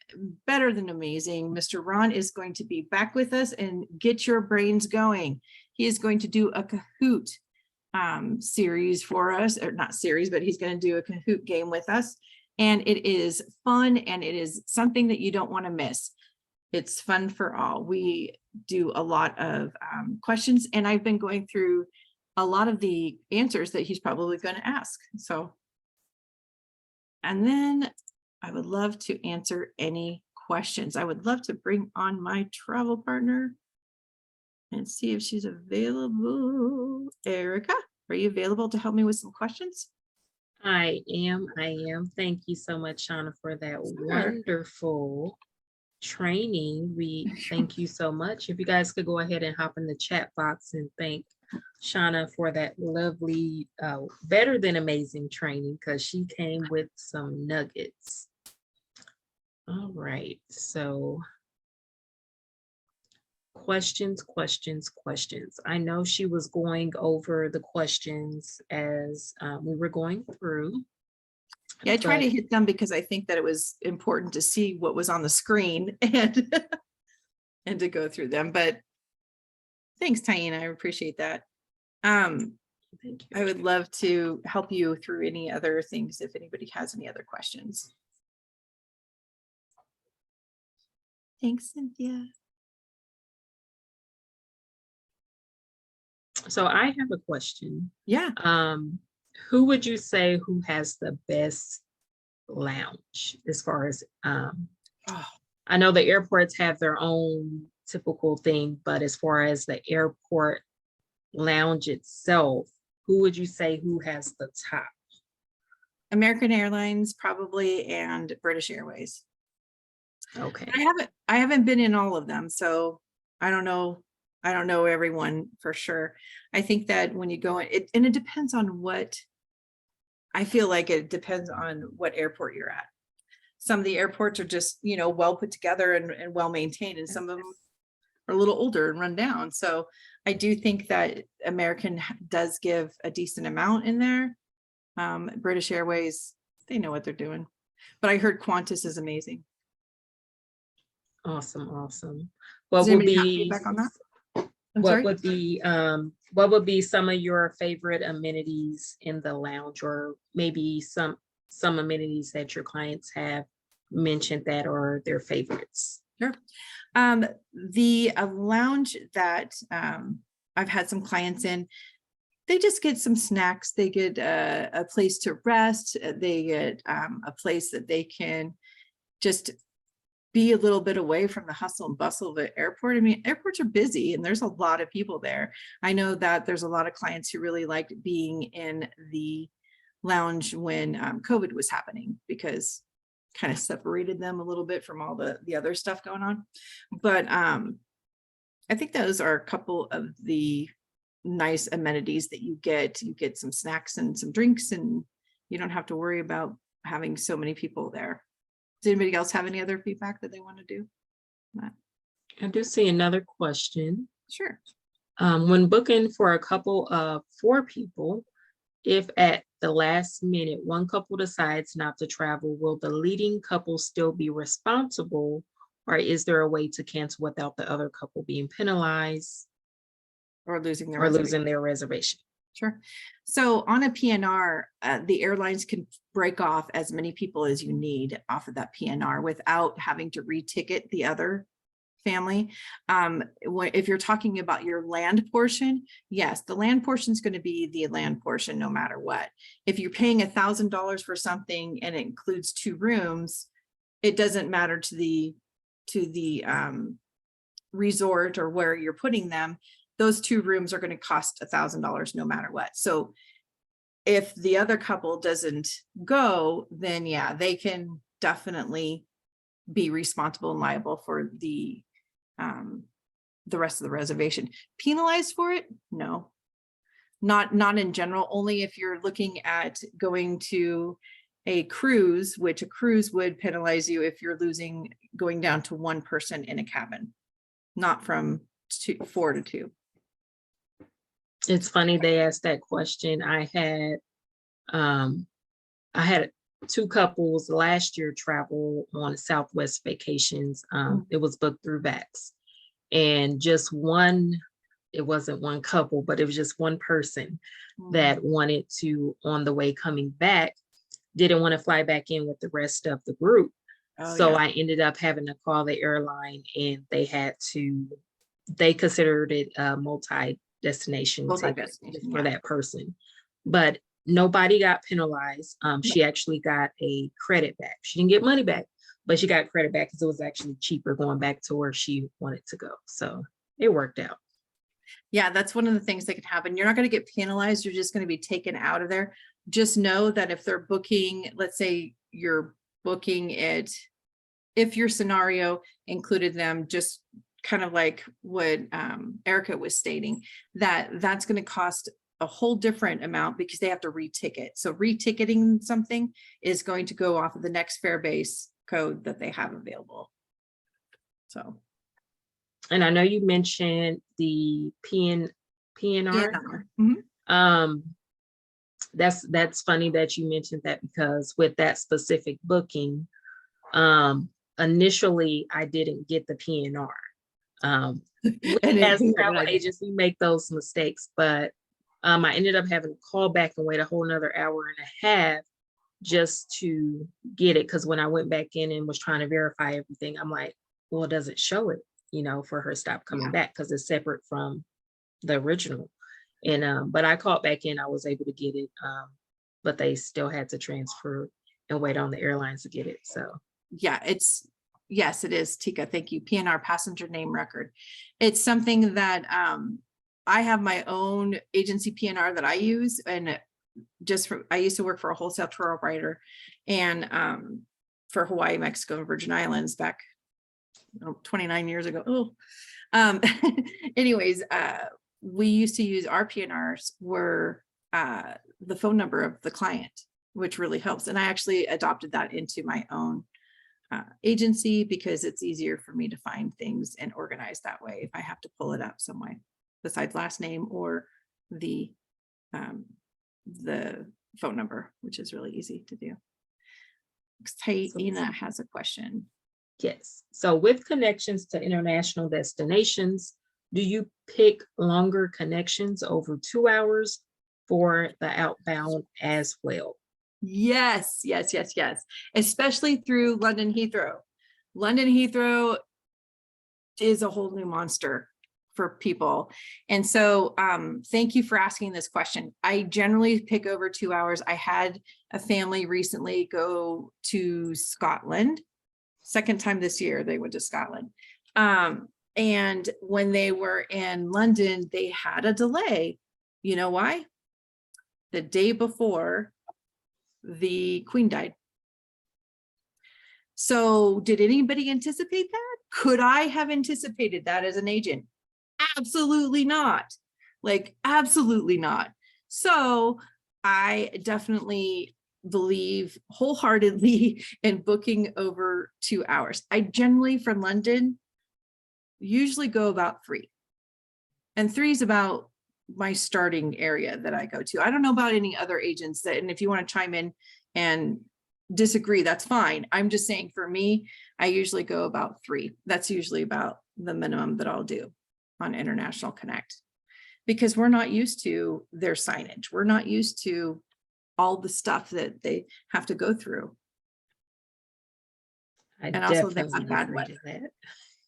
better than amazing, Mr. Ron is going to be back with us and get your brains going. He is going to do a Kahoot series for us, or not series, but he's going to do a Kahoot game with us. And it is fun, and it is something that you don't want to miss. It's fun for all. We do a lot of questions, and I've been going through a lot of the answers that he's probably going to ask. So, and then I would love to answer any questions. I would love to bring on my travel partner and see if she's available. Erica, are you available to help me with some questions? I am. Thank you so much, Shana, for that wonderful training. We thank you so much. If you guys could go ahead and hop in the chat box and thank Shana for that lovely, better than amazing training, because she came with some nuggets. All right, so questions. I know she was going over the questions as we were going through. Yeah, I try to hit them because I think that it was important to see what was on the screen and and to go through them. But thanks, Taina, I appreciate that. Thank you. I would love to help you through any other things if anybody has any other questions. Thanks, Cynthia. So I have a question. Yeah. Who would you say who has the best lounge as far as I know the airports have their own typical thing, but as far as the airport lounge itself, who would you say who has the top? American Airlines probably, and British Airways. Okay. I haven't been in all of them, so I don't know everyone for sure. I think that when you go in, and it depends on what, I feel like it depends on what airport you're at. Some of the airports are just, well put together and well maintained, and some of them are a little older and run down. So I do think that American does give a decent amount in there. British Airways, they know what they're doing. But I heard Qantas is amazing. Awesome. What would be feedback on that? What would be some of your favorite amenities in the lounge, or maybe some amenities that your clients have mentioned that are their favorites? Sure. The lounge that I've had some clients in, they just get some snacks. They get a place to rest. They get a place that they can just be a little bit away from the hustle and bustle of the airport. I mean, airports are busy and there's a lot of people there. I know that there's a lot of clients who really liked being in the lounge when COVID was happening, because kind of separated them a little bit from all the other stuff going on. But I think those are a couple of the nice amenities that you get. You get some snacks and some drinks, and you don't have to worry about having so many people there. Does anybody else have any other feedback that they want to do? I do see another question. Sure. When booking for a couple of 4 people, if at the last minute one couple decides not to travel, will the leading couple still be responsible, or is there a way to cancel without the other couple being penalized or losing their reservation? Sure. So on a PNR, the airlines can break off as many people as you need off of that PNR without having to reticket the other family. If you're talking about your land portion, yes, the land portion is going to be the land portion no matter what. If you're paying $1,000 for something and it includes 2 rooms, it doesn't matter to the resort or where you're putting them. Those 2 rooms are going to cost $1,000 no matter what. So if the other couple doesn't go, then yeah, they can definitely be responsible and liable for the rest of the reservation. Penalized for it? No, not in general, only if you're looking at going to a cruise, which a cruise would penalize you if you're going down to 1 person in a cabin, not from 4 to 2. It's funny they asked that question. I had 2 couples last year travel on Southwest vacations. It was booked through Vax, and just one, it wasn't one couple, but it was just one person that wanted to, on the way coming back, didn't want to fly back in with the rest of the group. So Yeah. I ended up having to call the airline, and they considered it a multi-destination ticket for that person. But nobody got penalized. She actually got a credit back. She didn't get money back, but she got credit back because it was actually cheaper going back to where she wanted to go. So it worked out. Yeah, that's one of the things that can happen. You're not going to get penalized. You're just going to be taken out of there. Just know that if they're booking, let's say you're booking it, if your scenario included them, just kind of like what Erica was stating, that's going to cost a whole different amount because they have to reticket. So reticketing something is going to go off of the next fare base code that they have available. So. And I know you mentioned the PNR. PNR. That's funny that you mentioned that, because with that specific booking, initially I didn't get the PNR. As travel agents, we make those mistakes, but I ended up having to call back and wait a whole nother hour and a half just to get it. Because when I went back in and was trying to verify everything, I'm like, well, does it show it, for her stop coming back, because it's separate from the original. And but I called back in, I was able to get it, but they still had to transfer and wait on the airlines to get it. So yeah, yes, it is, Tika. Thank you. PNR, passenger name record. It's something that I have my own agency PNR that I use, and I used to work for a wholesale tour operator, and for Hawaii, Mexico, and Virgin Islands back 29 years ago. Anyways, we used to use our PNRs were the phone number of the client, which really helps. And I actually adopted that into my own agency because it's easier for me to find things and organize that way if I have to pull it up some way besides last name or the phone number, which is really easy to do. Ina has a question. Yes. So with connections to international destinations, do you pick longer connections over 2 hours for the outbound as well? Yes. Especially through London Heathrow. London Heathrow is a whole new monster for people. And so thank you for asking this question. I generally pick over 2 hours. I had a family recently go to Scotland. Second time this year they went to Scotland. And when they were in London, they had a delay. You know why? The day before the Queen died. So did anybody anticipate that? Could I have anticipated that as an agent? Absolutely not. Like, absolutely not. So I definitely believe wholeheartedly in booking over 2 hours. I generally, from London, usually go about 3. And 3 is about my starting area that I go to. I don't know about any other agents that, and if you want to chime in and disagree, that's fine. I'm just saying for me, I usually go about 3. That's usually about the minimum that I'll do on International Connect. because we're not used to their signage. We're not used to all the stuff that they have to go through. I And also they have definitely bad agree to weather. that.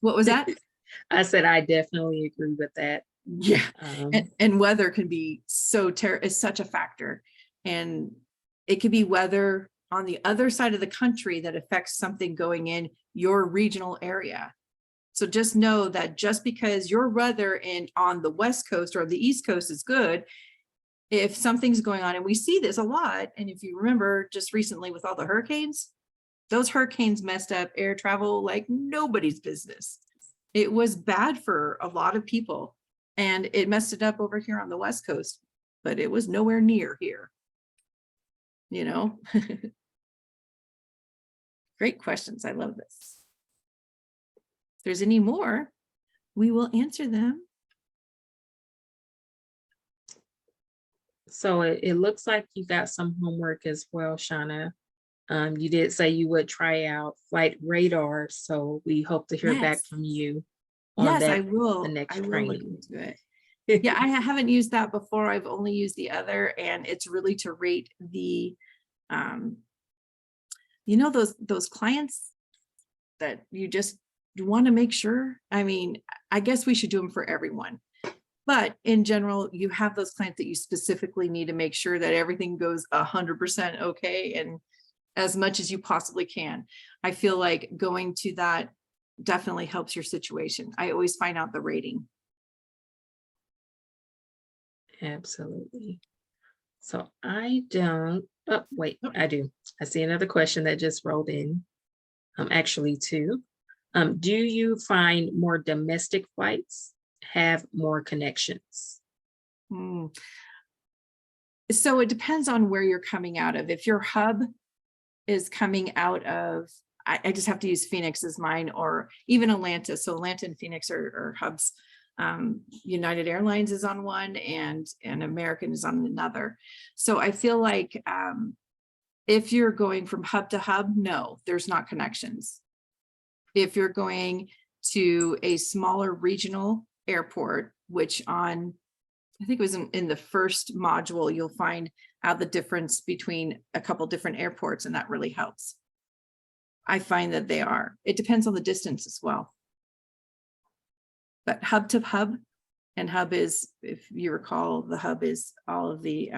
What was that? I said I definitely agree with that. Yeah. Um, And weather can be is such a factor. And it could be weather on the other side of the country that affects something going in your regional area. So just know that just because your weather on the West Coast or the East Coast is good, if something's going on, and we see this a lot, and if you remember just recently with all the hurricanes, those hurricanes messed up air travel like nobody's business. It was bad for a lot of people, and it messed it up over here on the West Coast, but it was nowhere near here. You know, great questions. I love this. If there's any more, we will answer them. so it looks like you got some homework as well, Shauna. You did say you would try out flight radar, so we hope to hear back Yes. from you on Yes, I that the will. next I will look training. into it. Yeah, I haven't used that before. I've only used the other, and it's really to rate the, um, those clients that you want to make sure. I mean, I guess we should do them for everyone. But in general, you have those clients that you specifically need to make sure that everything goes 100% okay, and as much as you possibly can. I feel like going to that definitely helps your situation. I always find out the rating. Absolutely. So I don't, oh, wait, Oh, I do. I see another question that just rolled in. Actually two. Do you find more domestic flights have more connections? hmm. So it depends on where you're coming out of. If your hub is coming out of, I just have to use Phoenix as mine, or even Atlanta. So Atlanta and Phoenix are hubs. United Airlines is on one, and American is on another. So I feel like if you're going from hub to hub, no, there's not connections. If you're going to a smaller regional airport, which I think it was in the first module, you'll find out the difference between a couple different airports, and that really helps. I find that it depends on the distance as well. But hub to hub, and hub is, if you recall, the hub is all of the,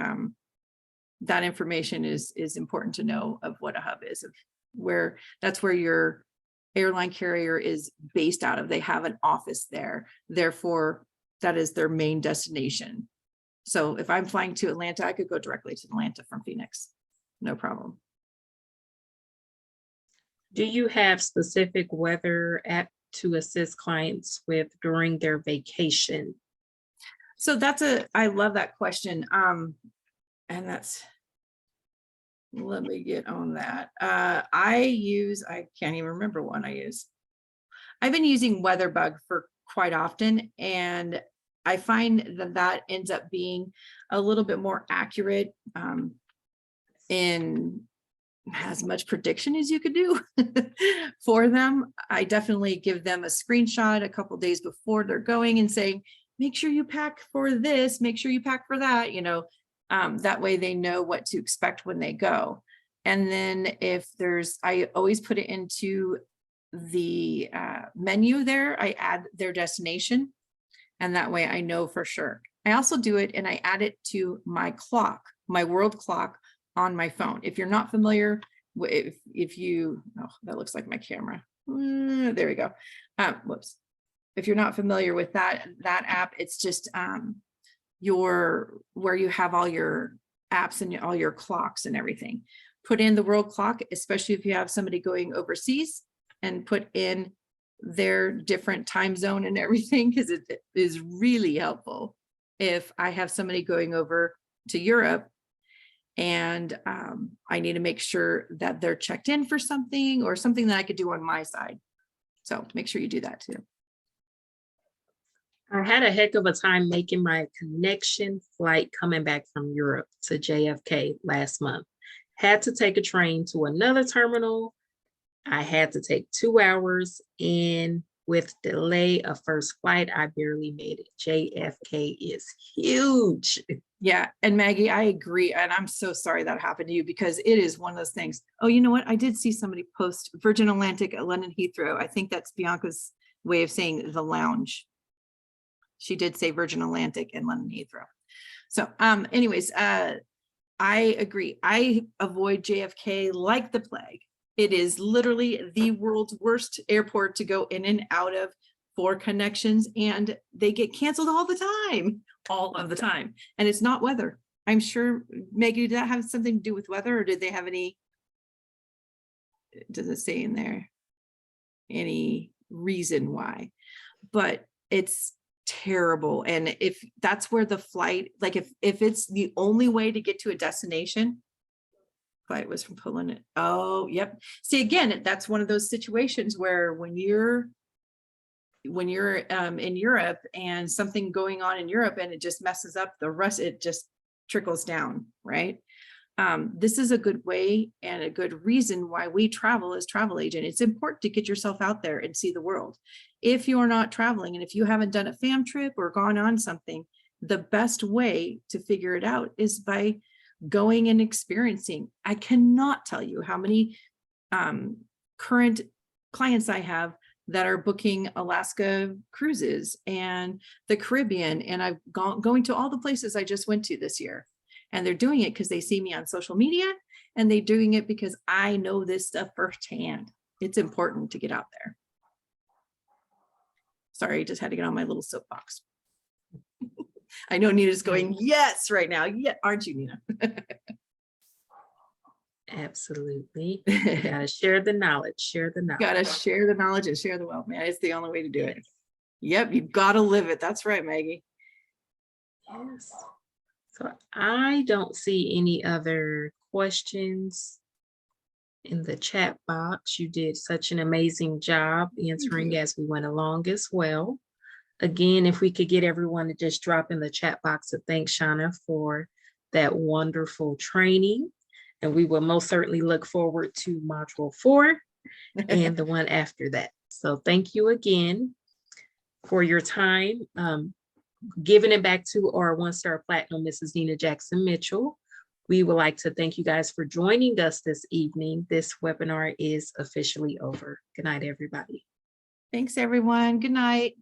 that information is important to know of what a hub is, of that's where your airline carrier is based out of. They have an office there. Therefore, that is their main destination. So if I'm flying to Atlanta, I could go directly to Atlanta from Phoenix. No problem. Do you have specific weather app to assist clients with during their vacation? So I love that question. And let me get on that. I can't even remember one I use. I've been using WeatherBug for quite often, and I find that ends up being a little bit more accurate, in as much prediction as you could do for them. I definitely give them a screenshot a couple days before they're going and saying, make sure you pack for this, make sure you pack for that, that way they know what to expect when they go. And then I always put it into the menu there, I add their destination, and that way I know for sure. I also do it and I add it to my clock, my world clock on my phone. If you're not familiar, if you, oh, that looks like my camera. There we go. Whoops. If you're not familiar with that app, it's just where you have all your apps and all your clocks and everything. Put in the world clock, especially if you have somebody going overseas, and put in their different time zone and everything, because it is really helpful. If I have somebody going over to Europe and I need to make sure that they're checked in for something, or something that I could do on my side. So make sure you do that too. I had a heck of a time making my connection flight coming back from Europe to JFK last month. Had to take a train to another terminal. I had to take 2 hours, and with delay of first flight. I barely made it. JFK is huge. Yeah. And Maggie, I agree. And I'm so sorry that happened to you because it is one of those things. Oh, you know what? I did see somebody post Virgin Atlantic at London Heathrow. I think that's Bianca's way of saying the lounge. She did say Virgin Atlantic and London Heathrow. So anyways, I agree. I avoid JFK like the plague. It is literally the world's worst airport to go in and out of for connections, and they get canceled all the time, and it's not weather. I'm sure, Maggie, did that have something to do with weather, or did they have any, does it say in there any reason why? But it's terrible. And if that's where the flight, like if it's the only way to get to a destination, flight was from Poland. Oh, yep. See, again, that's one of those situations where when you're in Europe and something going on in Europe and it just messes up the rest, it just trickles down, right? This is a good way and a good reason why we travel as travel agent. It's important to get yourself out there and see the world. If you're not traveling and if you haven't done a fam trip or gone on something, the best way to figure it out is by going and experiencing. I cannot tell you how many current clients I have that are booking Alaska cruises and the Caribbean, and I've going to all the places I just went to this year. And they're doing it because they see me on social media, and they're doing it because I know this stuff firsthand. It's important to get out there. Sorry, I just had to get on my little soapbox. I know Nina's going, yes, right now. Yeah, aren't you, Nina? Absolutely. You gotta share the knowledge, share the knowledge. Gotta share the knowledge and share the wealth, man. It's the only way to do it. Yep, you've got to live it. That's right, Maggie. Yes. So I don't see any other questions in the chat box. You did such an amazing job answering as we went along as well. Again, if we could get everyone to just drop in the chat box to thank Shana for that wonderful training. And we will most certainly look forward to module 4 and the one after that. So thank you again for your time. Giving it back to our 1-star platinum, Mrs. Nina Jackson Mitchell. We would like to thank you guys for joining us this evening. This webinar is officially over. Good night, everybody. Thanks, everyone. Good night.